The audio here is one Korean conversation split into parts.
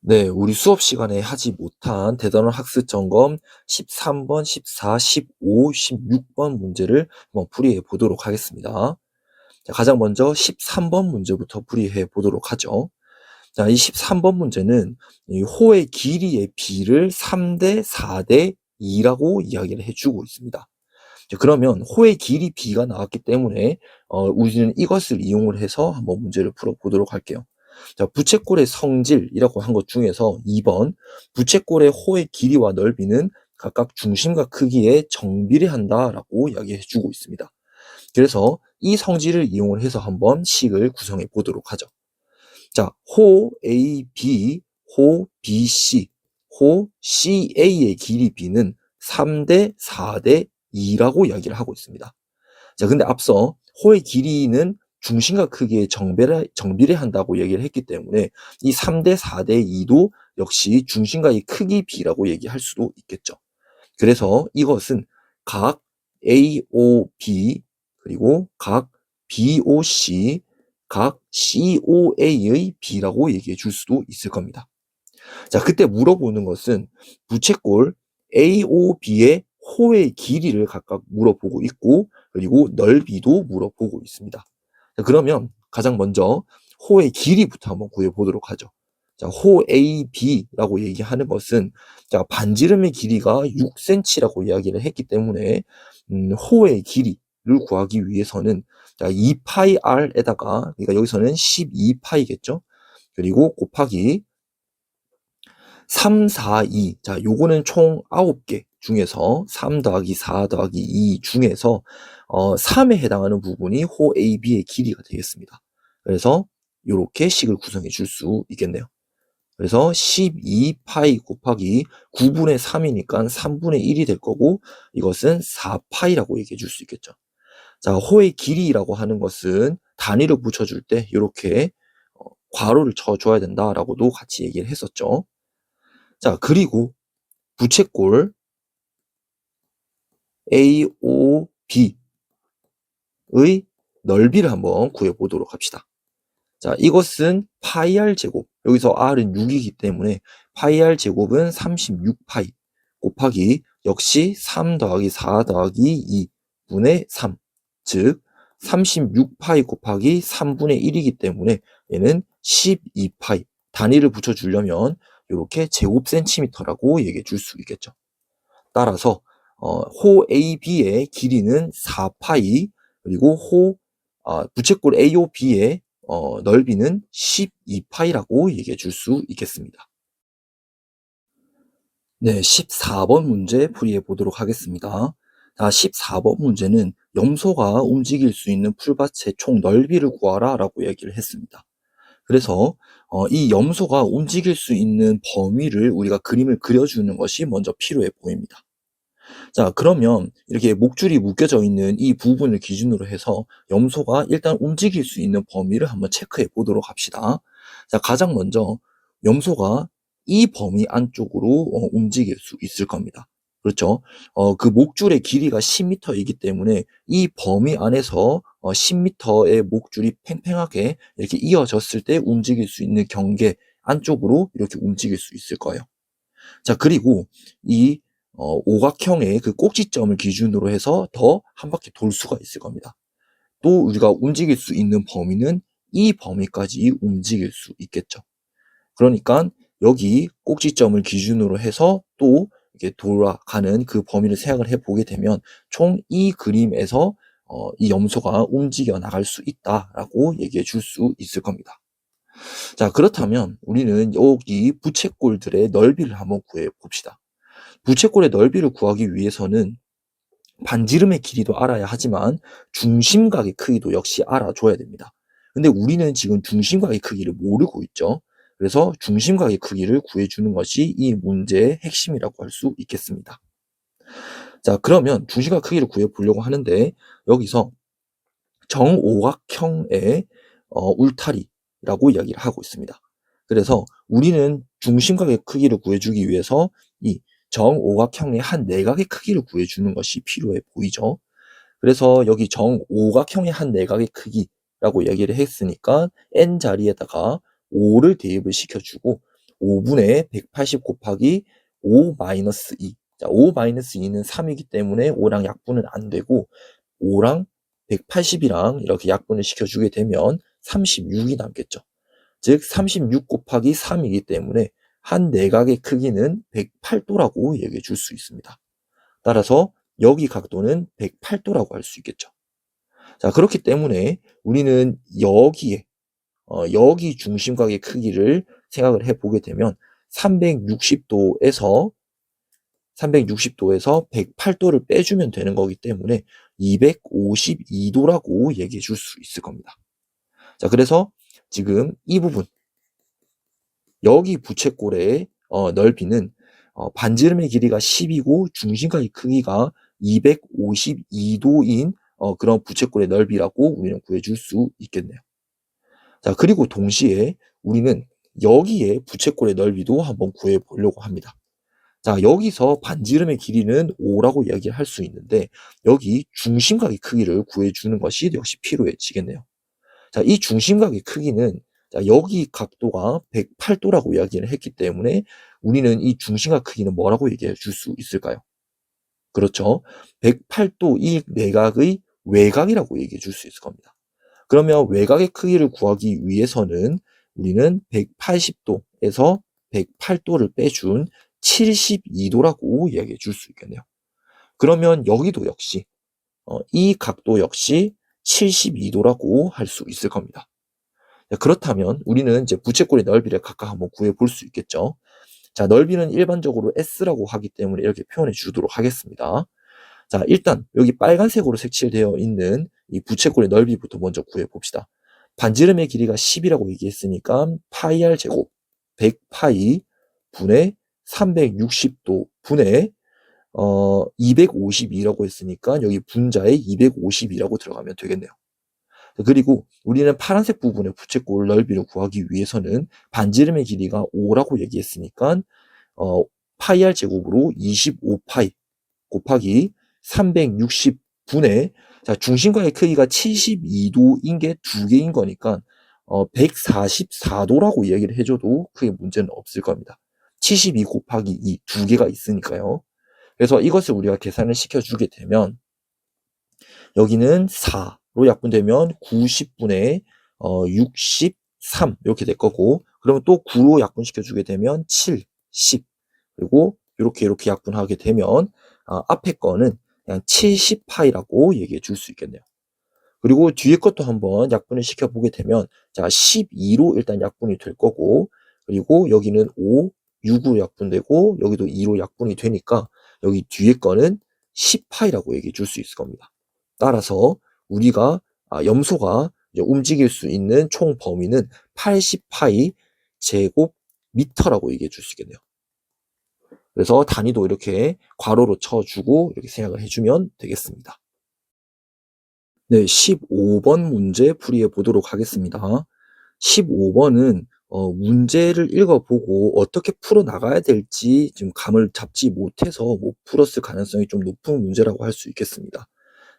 네, 우리 수업 시간에 하지 못한 대단원 학습 점검 13번, 14, 15, 16번 문제를 한번 풀이해 보도록 하겠습니다. 자, 가장 먼저 13번 문제부터 풀이해 보도록 하죠. 자, 이 13번 문제는 이 호의 길이의 비를 3대 4대 2라고 이야기를 해주고 있습니다. 자, 그러면 호의 길이 b가 나왔기 때문에 우리는 이것을 이용을 해서 한번 문제를 풀어보도록 할게요. 자, 부채꼴의 성질이라고 한 것 중에서 2번 부채꼴의 호의 길이와 넓이는 각각 중심과 크기에 정비례한다라고 이야기해 주고 있습니다. 그래서 이 성질을 이용을 해서 한번 식을 구성해 보도록 하죠. 자, 호 AB, 호 BC, 호 CA의 길이 b는 3대 4대 2라고 이야기를 하고 있습니다. 자, 근데 앞서 호의 길이는 중심과 크기에 정비례한다고 얘기를 했기 때문에 이 3대 4대 2도 역시 중심과의 크기 비라고 얘기할 수도 있겠죠. 그래서 이것은 각 AOB 그리고 각 BOC, 각 COA의 B라고 얘기해 줄 수도 있을 겁니다. 자, 그때 물어보는 것은 부채꼴 AOB의 호의 길이를 각각 물어보고 있고 그리고 넓이도 물어보고 있습니다. 자, 그러면 가장 먼저 호의 길이부터 한번 구해보도록 하죠. 자, 호 AB라고 얘기하는 것은 자, 반지름의 길이가 6cm라고 이야기를 했기 때문에 호의 길이를 구하기 위해서는 자, 2파이r에다가 그러니까 여기서는 12파이겠죠. 그리고 곱하기 3, 4, 2. 자, 요거는 총 9개 중에서 3 더하기 4 더하기 2 중에서 3에 해당하는 부분이 호 AB의 길이가 되겠습니다. 그래서 이렇게 식을 구성해 줄 수 있겠네요. 그래서 12파이 곱하기 9분의 3이니까 3분의 1이 될 거고 이것은 4파이라고 얘기해 줄 수 있겠죠. 자, 호의 길이라고 하는 것은 단위를 붙여줄 때 이렇게 괄호를 쳐줘야 된다라고도 같이 얘기를 했었죠. 자, 그리고 부채꼴 AOB의 넓이를 한번 구해보도록 합시다. 자, 이것은 파이 제곱, 여기서 r은 6이기 때문에 파이 r 제곱은 36파이 곱하기 역시 3 더하기 4 더하기 2분의 3, 즉 36파이 곱하기 3분의 1이기 때문에 얘는 12파이, 단위를 붙여주려면 이렇게 제곱센티미터라고 얘기해 줄 수 있겠죠. 따라서 호 AB의 길이는 4파이 그리고 부채꼴 AOB의 넓이는 12파이라고 얘기해 줄 수 있겠습니다. 네, 14번 문제 풀이해 보도록 하겠습니다. 자, 14번 문제는 염소가 움직일 수 있는 풀밭의 총 넓이를 구하라 라고 얘기를 했습니다. 그래서 이 염소가 움직일 수 있는 범위를 우리가 그림을 그려주는 것이 먼저 필요해 보입니다. 자, 그러면 이렇게 목줄이 묶여져 있는 이 부분을 기준으로 해서 염소가 일단 움직일 수 있는 범위를 한번 체크해 보도록 합시다. 자, 가장 먼저 염소가 이 범위 안쪽으로 움직일 수 있을 겁니다. 그렇죠? 그 목줄의 길이가 10m이기 때문에 이 범위 안에서 10m의 목줄이 팽팽하게 이렇게 이어졌을 때 움직일 수 있는 경계 안쪽으로 이렇게 움직일 수 있을 거예요. 자, 그리고 이 오각형의 그 꼭지점을 기준으로 해서 더 한 바퀴 돌 수가 있을 겁니다. 또 우리가 움직일 수 있는 범위는 이 범위까지 움직일 수 있겠죠. 그러니까 여기 꼭지점을 기준으로 해서 또 이렇게 돌아가는 그 범위를 생각을 해보게 되면 총 이 그림에서 이 염소가 움직여 나갈 수 있다라고 얘기해 줄 수 있을 겁니다. 자, 그렇다면 우리는 여기 부채꼴들의 넓이를 한번 구해 봅시다. 부채꼴의 넓이를 구하기 위해서는 반지름의 길이도 알아야 하지만 중심각의 크기도 역시 알아줘야 됩니다. 근데 우리는 지금 중심각의 크기를 모르고 있죠. 그래서 중심각의 크기를 구해주는 것이 이 문제의 핵심이라고 할 수 있겠습니다. 자, 그러면 중심각 크기를 구해보려고 하는데 여기서 정오각형의 울타리라고 이야기를 하고 있습니다. 그래서 우리는 중심각의 크기를 구해주기 위해서 이 정오각형의 한 내각의 크기를 구해주는 것이 필요해 보이죠. 그래서 여기 정오각형의 한 내각의 크기라고 얘기를 했으니까 n 자리에다가 5를 대입을 시켜주고 5분의 180 곱하기 5-2. 자, 5-2는 3이기 때문에 5랑 약분은 안 되고 5랑 180이랑 이렇게 약분을 시켜주게 되면 36이 남겠죠. 즉 36 곱하기 3이기 때문에 한 내각의 크기는 108도라고 얘기해 줄 수 있습니다. 따라서 여기 각도는 108도라고 할 수 있겠죠. 자, 그렇기 때문에 우리는 여기에 여기 중심각의 크기를 생각을 해보게 되면 360도에서 108도를 빼주면 되는 거기 때문에 252도라고 얘기해 줄 수 있을 겁니다. 자, 그래서 지금 이 부분, 여기 부채꼴의 넓이는 반지름의 길이가 10이고 중심각의 크기가 252도인 그런 부채꼴의 넓이라고 우리는 구해줄 수 있겠네요. 자, 그리고 동시에 우리는 여기에 부채꼴의 넓이도 한번 구해 보려고 합니다. 자, 여기서 반지름의 길이는 5라고 이야기할 수 있는데 여기 중심각의 크기를 구해주는 것이 역시 필요해지겠네요. 자, 이 중심각의 크기는 자, 여기 각도가 108도라고 이야기를 했기 때문에 우리는 이 중심각 크기는 뭐라고 얘기해 줄 수 있을까요? 그렇죠. 108도 이 내각의 외곽이라고 얘기해 줄 수 있을 겁니다. 그러면 외곽의 크기를 구하기 위해서는 우리는 180도에서 108도를 빼준 72도라고 이야기해 줄 수 있겠네요. 그러면 여기도 역시 이 각도 역시 72도라고 할 수 있을 겁니다. 그렇다면 우리는 이제 부채꼴의 넓이를 각각 한번 구해 볼 수 있겠죠. 자, 넓이는 일반적으로 S라고 하기 때문에 이렇게 표현해 주도록 하겠습니다. 자, 일단 여기 빨간색으로 색칠되어 있는 이 부채꼴의 넓이부터 먼저 구해 봅시다. 반지름의 길이가 10이라고 얘기했으니까 파이 r 제곱 100파이 분의 360도 분의 252라고 했으니까 여기 분자에 252라고 들어가면 되겠네요. 그리고 우리는 파란색 부분의 부채꼴 넓이를 구하기 위해서는 반지름의 길이가 5라고 얘기했으니까 파이 r 제곱으로 25파이 곱하기 360분의 자, 중심각의 크기가 72도인 게 두 개인 거니까 144도라고 얘기를 해줘도 크게 문제는 없을 겁니다. 72 곱하기 2 두 개가 있으니까요. 그래서 이것을 우리가 계산을 시켜주게 되면 여기는 4로 약분되면 90분의 63 이렇게 될 거고 그러면 또 9로 약분시켜주게 되면 7, 10 그리고 이렇게 약분하게 되면 앞에 거는 그냥 70파이라고 얘기해 줄 수 있겠네요. 그리고 뒤에 것도 한번 약분을 시켜보게 되면 자 12로 일단 약분이 될 거고 그리고 여기는 5, 6으로 약분되고 여기도 2로 약분이 되니까 여기 뒤에 거는 10파이라고 얘기해 줄 수 있을 겁니다. 따라서 우리가 염소가 움직일 수 있는 총 범위는 80파이 제곱미터라고 얘기해 줄 수 있겠네요. 그래서 단위도 이렇게 괄호로 쳐주고 이렇게 생각을 해주면 되겠습니다. 네, 15번 문제 풀이해 보도록 하겠습니다. 15번은 문제를 읽어보고 어떻게 풀어나가야 될지 지금 감을 잡지 못해서 못 풀었을 가능성이 좀 높은 문제라고 할 수 있겠습니다.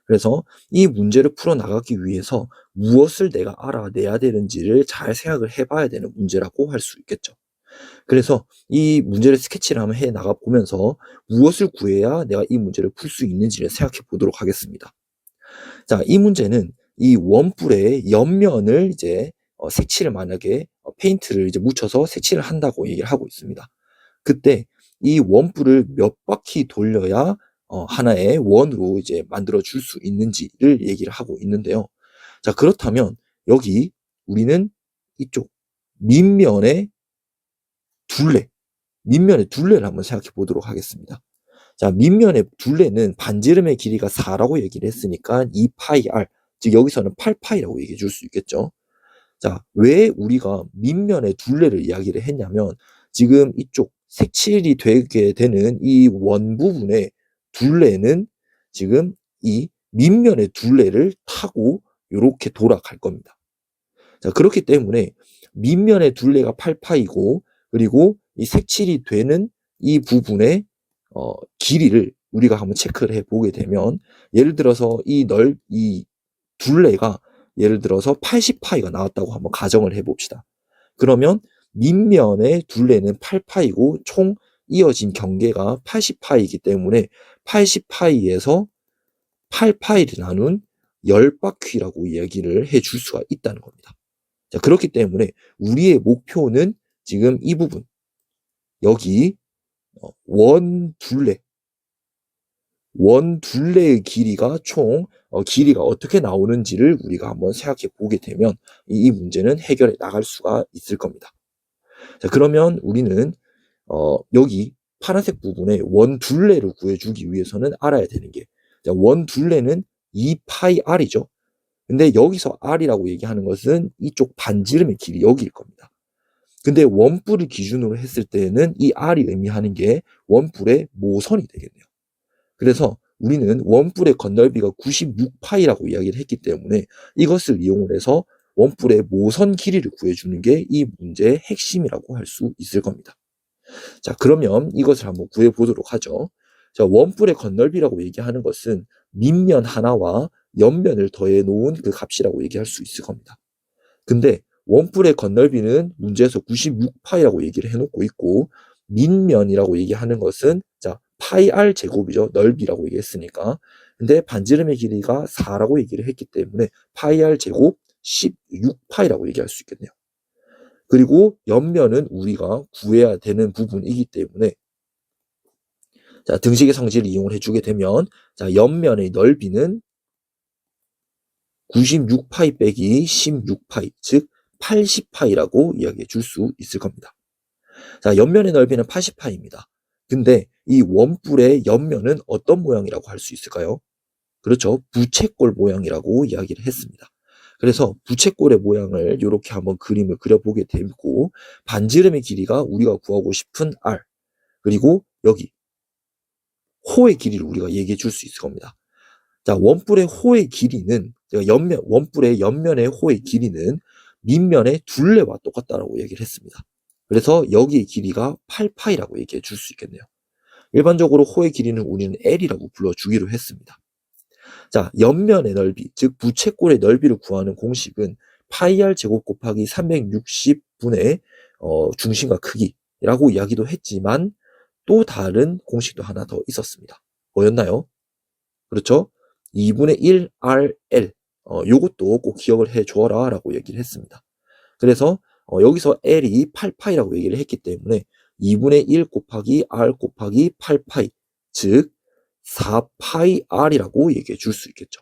그래서 이 문제를 풀어나가기 위해서 무엇을 내가 알아내야 되는지를 잘 생각을 해봐야 되는 문제라고 할 수 있겠죠. 그래서 이 문제를 스케치를 한번 해 나가 보면서 무엇을 구해야 내가 이 문제를 풀 수 있는지를 생각해 보도록 하겠습니다. 자, 이 문제는 이 원뿔의 옆면을 이제 색칠을 만약에 페인트를 이제 묻혀서 색칠을 한다고 얘기를 하고 있습니다. 그때 이 원뿔을 몇 바퀴 돌려야 하나의 원으로 이제 만들어 줄 수 있는지를 얘기를 하고 있는데요. 자, 그렇다면 여기 우리는 이쪽 밑면의 둘레를 한번 생각해 보도록 하겠습니다. 자, 밑면의 둘레는 반지름의 길이가 4라고 얘기를 했으니까 2파이 r, 즉 여기서는 8파이라고 얘기해 줄 수 있겠죠. 자, 왜 우리가 밑면의 둘레를 이야기를 했냐면 지금 이쪽 색칠이 되게 되는 이 원 부분의 둘레는 지금 이 밑면의 둘레를 타고 이렇게 돌아갈 겁니다. 자, 그렇기 때문에 밑면의 둘레가 8파이고 그리고 이 색칠이 되는 이 부분의 길이를 우리가 한번 체크를 해보게 되면 예를 들어서 이 둘레가 예를 들어서 80파이가 나왔다고 한번 가정을 해봅시다. 그러면 밑면의 둘레는 8파이고 총 이어진 경계가 80파이이기 때문에 80파이에서 8파이를 나눈 10바퀴라고 이야기를 해줄 수가 있다는 겁니다. 자, 그렇기 때문에 우리의 목표는 지금 이 부분, 여기 원둘레의 길이가 총 길이가 어떻게 나오는지를 우리가 한번 생각해 보게 되면 이 문제는 해결해 나갈 수가 있을 겁니다. 자, 그러면 우리는 여기 파란색 부분에 원둘레를 구해주기 위해서는 알아야 되는 게, 자, 원둘레는 2파이 r이죠. 근데 여기서 r이라고 얘기하는 것은 이쪽 반지름의 길이 여기일 겁니다. 근데 원뿔을 기준으로 했을 때는 이 r이 의미하는 게 원뿔의 모선이 되겠네요. 그래서 우리는 원뿔의 건널비가 96파이라고 이야기를 했기 때문에 이것을 이용을 해서 원뿔의 모선 길이를 구해주는 게 이 문제의 핵심이라고 할 수 있을 겁니다. 자, 그러면 이것을 한번 구해보도록 하죠. 자, 원뿔의 건널비라고 얘기하는 것은 밑면 하나와 옆면을 더해 놓은 그 값이라고 얘기할 수 있을 겁니다. 근데 원뿔의 건널비는 문제에서 96파이라고 얘기를 해놓고 있고, 밑면이라고 얘기하는 것은 자, 파이 r 제곱이죠. 넓이라고 얘기했으니까. 근데 반지름의 길이가 4라고 얘기를 했기 때문에 파이 r 제곱 16파이라고 얘기할 수 있겠네요. 그리고 옆면은 우리가 구해야 되는 부분이기 때문에, 자, 등식의 성질을 이용을 해주게 되면, 자, 옆면의 넓이는 96파이 빼기 16파이, 즉 80파이라고 이야기해 줄 수 있을 겁니다. 자, 옆면의 넓이는 80파이입니다. 근데 이 원뿔의 옆면은 어떤 모양이라고 할 수 있을까요? 그렇죠. 부채꼴 모양이라고 이야기를 했습니다. 그래서 부채꼴의 모양을 이렇게 한번 그림을 그려보게 되고, 반지름의 길이가 우리가 구하고 싶은 r, 그리고 여기 호의 길이를 우리가 얘기해 줄 수 있을 겁니다. 자, 원뿔의 호의 길이는, 원뿔의 옆면의 호의 길이는 밑면의 둘레와 똑같다라고 얘기를 했습니다. 그래서 여기의 길이가 8파이라고 얘기해 줄 수 있겠네요. 일반적으로 호의 길이는 우리는 L이라고 불러주기로 했습니다. 자, 옆면의 넓이, 즉 부채꼴의 넓이를 구하는 공식은 파이 r 제곱 곱하기 360분의 중심과 크기라고 이야기도 했지만, 또 다른 공식도 하나 더 있었습니다. 뭐였나요? 그렇죠? 2분의 1 RL. 요것도 꼭 기억을 해 줘라 라고 얘기를 했습니다. 그래서 여기서 L이 8파이라고 얘기를 했기 때문에 2분의 1 곱하기 R 곱하기 8파이, 즉 4파이 R이라고 얘기해 줄 수 있겠죠.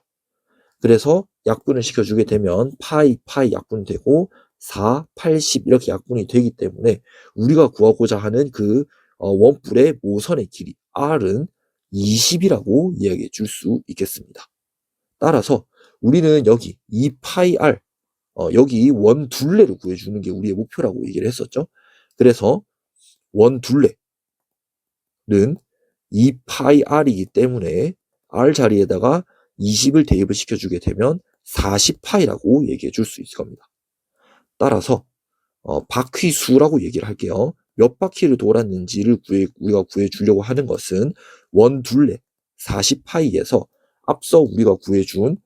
그래서 약분을 시켜주게 되면 파이 약분되고 4, 80 이렇게 약분이 되기 때문에 우리가 구하고자 하는 그 원뿔의 모선의 길이 R은 20이라고 이야기해 줄 수 있겠습니다. 따라서 우리는 여기 2파이 R, 여기 원둘레를 구해주는 게 우리의 목표라고 얘기를 했었죠. 그래서 원둘레는 2파이 R이기 때문에 R 자리에다가 20을 대입을 시켜주게 되면 40파이라고 얘기해 줄 수 있을 겁니다. 따라서 바퀴 수라고 얘기를 할게요. 몇 바퀴를 돌았는지를 우리가 구해주려고 하는 것은 원둘레 40파이에서 앞서 우리가 구해준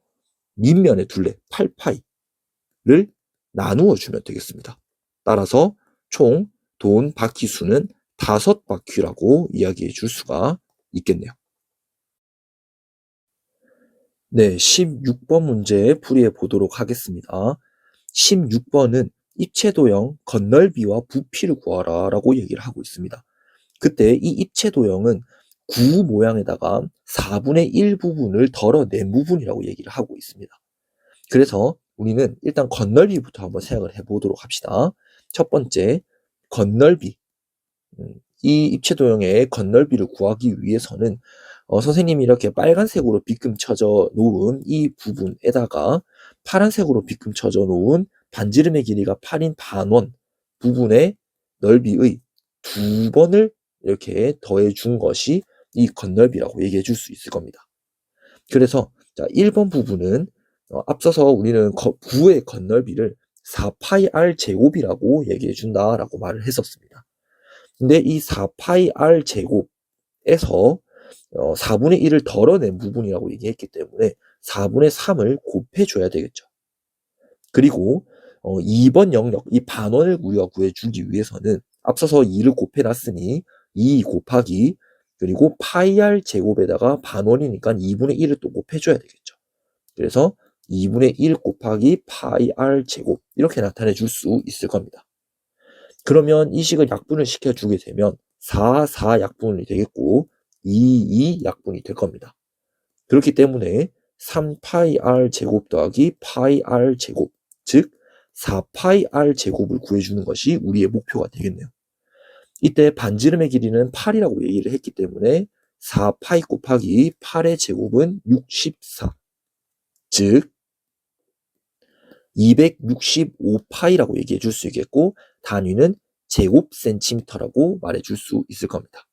밑면의 둘레 8파이를 나누어 주면 되겠습니다. 따라서 총 돈 바퀴 수는 5바퀴라고 이야기해 줄 수가 있겠네요. 네, 16번 문제 풀이해 보도록 하겠습니다. 16번은 입체도형 건널비와 부피를 구하라 라고 얘기를 하고 있습니다. 그때 이 입체도형은 구 모양에다가 4분의 1 부분을 덜어낸 부분이라고 얘기를 하고 있습니다. 그래서 우리는 일단 건널비부터 한번 생각을 해보도록 합시다. 첫 번째, 건널비. 이 입체도형의 건널비를 구하기 위해서는 선생님이 이렇게 빨간색으로 빗금 쳐져 놓은 이 부분에다가 파란색으로 빗금 쳐져 놓은 반지름의 길이가 8인 반원 부분의 넓이의 2번을 이렇게 더해 준 것이 이 건널비라고 얘기해 줄 수 있을 겁니다. 그래서 자, 1번 부분은 앞서서 우리는 구의 건널비를 4파이 r 제곱이라고 얘기해 준다라고 말을 했었습니다. 근데 이 4파이 r 제곱에서 4분의 1을 덜어낸 부분이라고 얘기했기 때문에 4분의 3을 곱해줘야 되겠죠. 그리고 2번 영역, 이 반원을 우리가 구해주기 위해서는 앞서서 2를 곱해놨으니 2 곱하기 그리고 파이 r 제곱에다가 반원이니까 2분의 1을 또 곱해줘야 되겠죠. 그래서 2분의 1 곱하기 파이 r 제곱 이렇게 나타내 줄 수 있을 겁니다. 그러면 이 식을 약분을 시켜주게 되면 4, 4 약분이 되겠고 2, 2 약분이 될 겁니다. 그렇기 때문에 3파이 r 제곱 더하기 파이 r 제곱, 즉 4파이 r 제곱을 구해주는 것이 우리의 목표가 되겠네요. 이때 반지름의 길이는 8이라고 얘기를 했기 때문에 4파이 곱하기 8의 제곱은 64, 즉 265파이라고 얘기해 줄 수 있겠고 단위는 제곱 센티미터라고 말해 줄 수 있을 겁니다.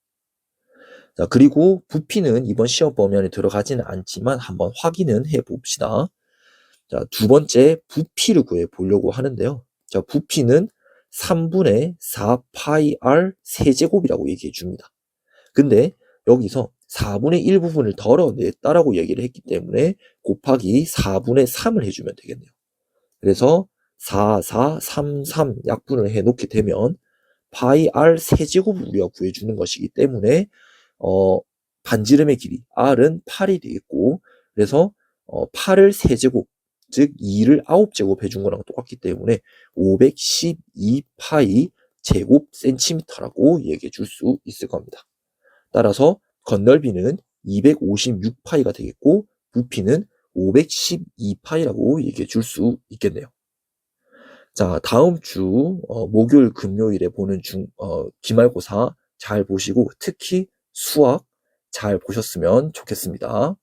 자, 그리고 부피는 이번 시험 범위 들어가지는 않지만 한번 확인은 해 봅시다. 자, 두 번째 부피를 구해 보려고 하는데요. 자, 부피는 3분의 4파이 r 세제곱이라고 얘기해 줍니다. 근데 여기서 4분의 1 부분을 덜어냈다라고 얘기를 했기 때문에 곱하기 4분의 3을 해주면 되겠네요. 그래서 4, 4, 3, 3 약분을 해 놓게 되면 파이 r 세제곱을 우리가 구해주는 것이기 때문에 반지름의 길이 r은 8이 되겠고 그래서 8을 세제곱 즉 2를 9제곱 해준 거랑 똑같기 때문에 512파이 제곱 센티미터라고 얘기해 줄 수 있을 겁니다. 따라서 건널비는 256파이가 되겠고 부피는 512파이라고 얘기해 줄 수 있겠네요. 자, 다음 주 목요일 금요일에 보는 기말고사 잘 보시고 특히 수학 잘 보셨으면 좋겠습니다.